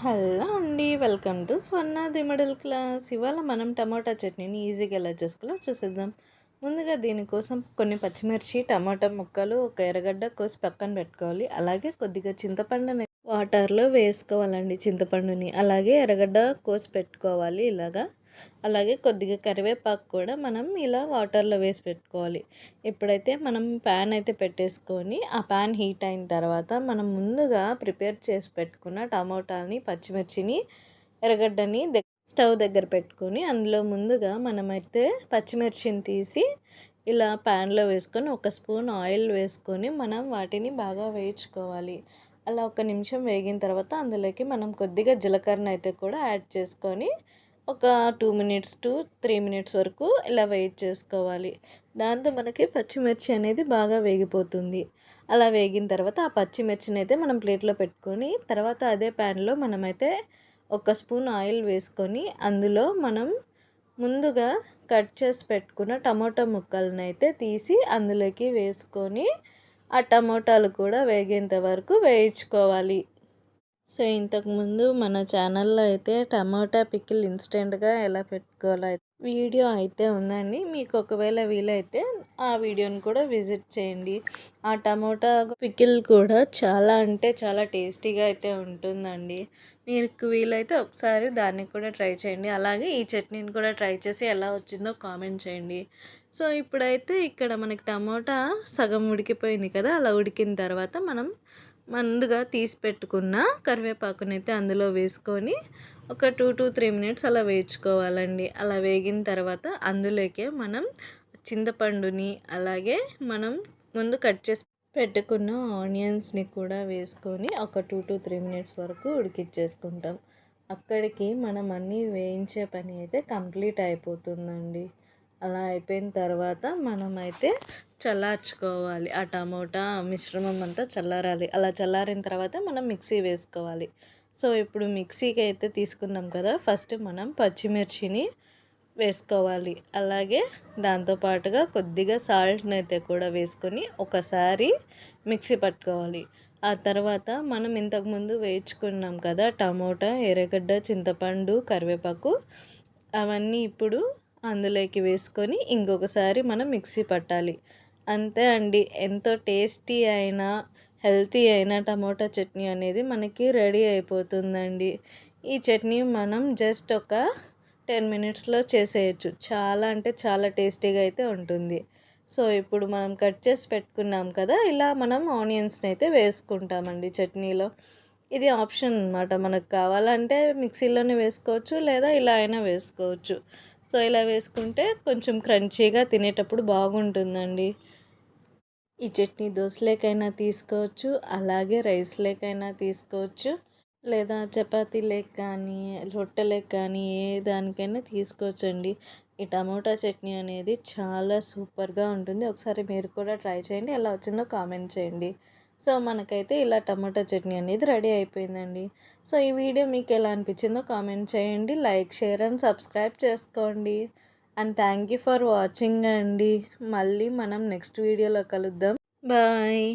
Hello అండి. Welcome to Swarna the middle class. ఇవాళ మనం టమాటా చట్నీని ఈజీగా ఎలా చేసుకోవాలో చూసేద్దాం. ముందుగా దీనికోసం కొన్ని పచ్చిమిర్చి, టమాటా ముక్కలు, ఒక ఎర్రగడ్డ కోసి పక్కన పెట్టుకోవాలి. అలాగే కొద్దిగా చింతపండుని వాటర్లో వేసుకోవాలండి, చింతపండుని. అలాగే ఎర్రగడ్డ కోసి పెట్టుకోవాలి ఇలాగా. అలాగే కొద్దిగా కరివేపాకు కూడా మనం ఇలా వాటర్లో వేసి పెట్టుకోవాలి. ఇప్పుడైతే మనం ప్యాన్ అయితే పెట్టేసుకొని, ఆ ప్యాన్ హీట్ అయిన తర్వాత మనం ముందుగా ప్రిపేర్ చేసి పెట్టుకున్న టమోటాని, పచ్చిమిర్చిని, ఎర్రగడ్డని స్టవ్ దగ్గర పెట్టుకొని, అందులో ముందుగా మనమైతే పచ్చిమిర్చిని తీసి ఇలా ప్యాన్లో వేసుకొని ఒక స్పూన్ ఆయిల్ వేసుకొని మనం వాటిని బాగా వేయించుకోవాలి. అలా ఒక నిమిషం వేగిన తర్వాత అందులోకి మనం కొద్దిగా జీలకర్ర అయితే కూడా యాడ్ చేసుకొని ఒక 2 మినిట్స్ టు 3 మినిట్స్ వరకు ఇలా వెయిట్ చేసుకోవాలి. దాంతో మనకి పచ్చిమిర్చి అనేది బాగా వేగిపోతుంది. అలా వేగిన తర్వాత ఆ పచ్చిమిర్చిని అయితే మనం ప్లేట్లో పెట్టుకొని, తర్వాత అదే ప్యాన్లో మనమైతే ఒక స్పూన్ ఆయిల్ వేసుకొని, అందులో మనం ముందుగా కట్ చేసి పెట్టుకున్న టమాటా ముక్కలను అయితే తీసి అందులోకి వేసుకొని, ఆ టమోటాలు కూడా వేగేంత వరకు వేయించుకోవాలి. సో, ఇంతకుముందు మన ఛానల్‌లో అయితే టమాటా పికిల్ ఇన్‌స్టెంట్‌గా ఎలా పెట్టుకోవాలో వీడియో అయితే ఉందండి. మీకు ఒకవేళ వీలైతే ఆ వీడియోని కూడా విజిట్ చేయండి. ఆ టమోటా పికిల్ కూడా చాలా అంటే చాలా టేస్టీగా అయితే ఉంటుందండి. మీకు వీలైతే ఒకసారి దాన్ని కూడా ట్రై చేయండి. అలాగే ఈ చట్నీని కూడా ట్రై చేసి ఎలా వచ్చిందో కామెంట్ చేయండి. సో, ఇప్పుడైతే ఇక్కడ మనకి టమోటా సగం ఉడికిపోయింది కదా! అలా ఉడికిన తర్వాత మనం ముందుగా తీసి పెట్టుకున్న కరివేపాకునైతే అందులో వేసుకొని ఒక 2-3 మినిట్స్ అలా వేయించుకోవాలండి. అలా వేగిన తర్వాత అందులోకే మనం చింతపండుని, అలాగే మనం ముందు కట్ చేసి పెట్టుకున్న ఆనియన్స్ని కూడా వేసుకొని ఒక 2-3 మినిట్స్ వరకు ఉడికించేసుకుంటాం. అక్కడికి మనం అన్నీ వేయించే పని అయితే కంప్లీట్ అయిపోతుందండి. అలా అయిపోయిన తర్వాత మనమైతే చల్లార్చుకోవాలి. ఆ టమోటా మిశ్రమం అంతా చల్లారాలి. అలా చల్లారిన తర్వాత మనం మిక్సీ వేసుకోవాలి. సో, ఇప్పుడు మిక్సీకి అయితే తీసుకున్నాం కదా! ఫస్ట్ మనం పచ్చిమిర్చిని వేసుకోవాలి. అలాగే దాంతో పాటుగా కొద్దిగా సాల్ట్‌ని అయితే కూడా వేసుకొని ఒకసారి మిక్సీ పట్టుకోవాలి. ఆ తర్వాత మనం ఇంతకుముందు వేయించుకున్నాం కదా! టమోటా, ఎర్రగడ్డ, చింతపండు, కరివేపాకు అవన్నీ ఇప్పుడు అందులోకి వేసుకొని ఇంకొకసారి మనం మిక్సీ పట్టాలి. అంతే అండి. ఎంతో టేస్టీ అయిన, హెల్తీ అయిన టమోటా చట్నీ అనేది మనకి రెడీ అయిపోతుందండి. ఈ చట్నీ మనం జస్ట్ ఒక 10 మినిట్స్‌లో చేసేయొచ్చు. చాలా అంటే చాలా టేస్టీగా అయితే ఉంటుంది. సో, ఇప్పుడు మనం కట్ చేసి పెట్టుకున్నాం కదా! ఇలా మనం ఆనియన్స్‌ని అయితే వేసుకుంటామండి చట్నీలో. ఇది ఆప్షన్ అనమాట. మనకు కావాలంటే మిక్సీలోనే వేసుకోవచ్చు, లేదా ఇలా అయినా వేసుకోవచ్చు. సో, ఇలా వేసుకుంటే కొంచెం క్రంచీగా తినేటప్పుడు బాగుంటుందండి. ఈ చట్నీ దోసలేకైనా తీసుకోవచ్చు, అలాగే రైస్‌లేకైనా తీసుకోవచ్చు, లేదా చపాతీలేకి కానీ, రొట్టెలకి కానీ ఏ దానికైనా తీసుకోవచ్చండి. ఈ టమోటా చట్నీ అనేది చాలా సూపర్‌గా ఉంటుంది. ఒకసారి మీరు కూడా ట్రై చేయండి. ఎలా వచ్చిందో కామెంట్ చేయండి. సో, మనకైతే ఇలా టమాటా చట్నీ అనేది రెడీ అయిపోయిందండి. సో, ఈ వీడియో మీకు ఎలా అనిపించిందో కామెంట్ చేయండి. లైక్, షేర్ అండ్ సబ్స్క్రైబ్ చేసుకోండి. And thank you for watching అండి. మళ్ళీ మనం నెక్స్ట్ వీడియోలో కలుద్దాం. బాయ్.